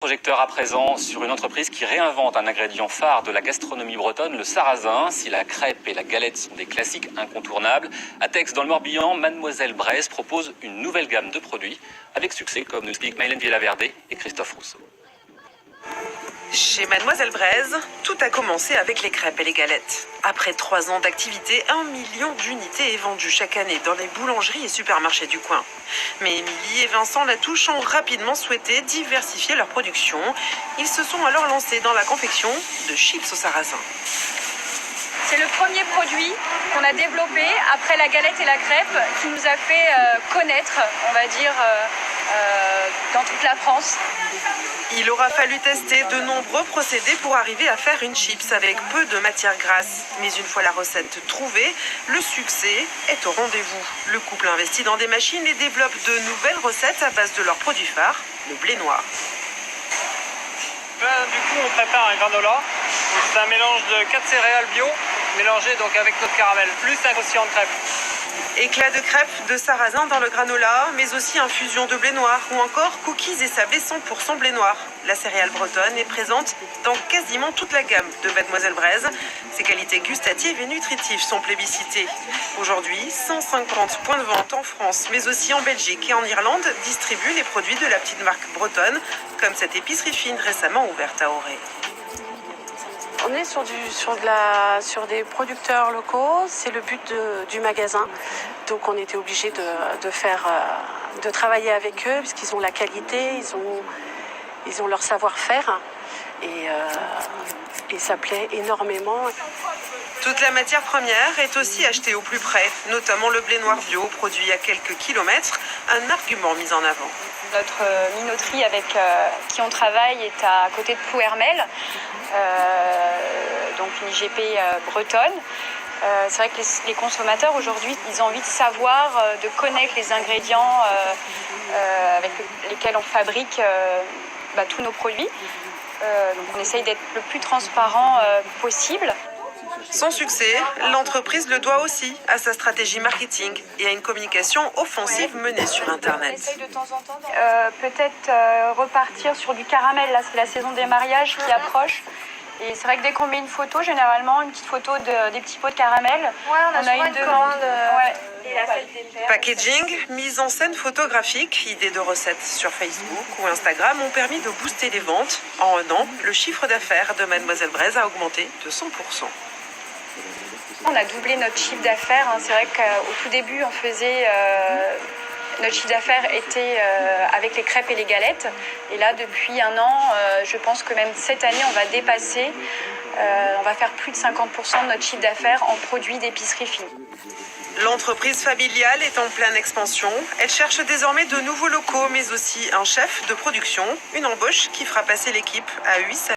Projecteur à présent sur une entreprise qui réinvente un ingrédient phare de la gastronomie bretonne, le sarrasin. Si la crêpe et la galette sont des classiques incontournables, à Tex dans le Morbihan, Mademoiselle Braise propose une nouvelle gamme de produits avec succès, comme nous expliquent Mylène Villaverde et Christophe Rousseau. Chez Mademoiselle Braise, tout a commencé avec les crêpes et les galettes. Après 3 ans d'activité, 1 million d'unités est vendu chaque année dans les boulangeries et supermarchés du coin. Mais Émilie et Vincent Latouche ont rapidement souhaité diversifier leur production. Ils se sont alors lancés dans la confection de chips au sarrasin. C'est le premier produit qu'on a développé après la galette et la crêpe qui nous a fait connaître, on va dire, dans toute la France. Il aura fallu tester de nombreux procédés pour arriver à faire une chips avec peu de matière grasse. Mais une fois la recette trouvée, le succès est au rendez-vous. Le couple investit dans des machines et développe de nouvelles recettes à base de leur produit phare, le blé noir. Là, du coup, on prépare un granola. C'est un mélange de 4 céréales bio mélangées donc avec notre caramel, plus un croustillant de crêpe. Éclat de crêpes de sarrasin dans le granola, mais aussi infusion de blé noir ou encore cookies et sablés 100% blé noir. La céréale bretonne est présente dans quasiment toute la gamme de Mademoiselle Braise. Ses qualités gustatives et nutritives sont plébiscitées. Aujourd'hui, 150 points de vente en France, mais aussi en Belgique et en Irlande distribuent les produits de la petite marque bretonne, comme cette épicerie fine récemment ouverte à Auray. On est sur des producteurs locaux, c'est le but du magasin. Donc on était obligé de travailler avec eux puisqu'ils ont la qualité, ils ont leur savoir-faire et ça plaît énormément. Toute la matière première est aussi achetée au plus près, notamment le blé noir bio produit à quelques kilomètres, un argument mis en avant. Notre minoterie avec qui on travaille est à côté de Plouermel, donc une IGP bretonne. C'est vrai que les consommateurs aujourd'hui, ils ont envie de savoir, de connaître les ingrédients avec lesquels on fabrique tous nos produits. Donc on essaye d'être le plus transparent possible. Son succès, l'entreprise le doit aussi à sa stratégie marketing et à une communication offensive menée sur Internet. On essaye de temps en temps peut-être repartir sur du caramel. Là, c'est la saison des mariages qui approche. Et c'est vrai que dès qu'on met une photo, généralement, une petite photo des petits pots de caramel, on a une demande. Packaging, mise en scène photographique, idées de recettes sur Facebook ou Instagram ont permis de booster les ventes. En 1 an, le chiffre d'affaires de Mademoiselle Braise a augmenté de 100%. On a doublé notre chiffre d'affaires. C'est vrai qu'au tout début, on faisait... Notre chiffre d'affaires était avec les crêpes et les galettes. Et là, depuis 1 an, je pense que même cette année, on va dépasser. On va faire plus de 50% de notre chiffre d'affaires en produits d'épicerie fine. L'entreprise familiale est en pleine expansion. Elle cherche désormais de nouveaux locaux, mais aussi un chef de production. Une embauche qui fera passer l'équipe à 8 salariés.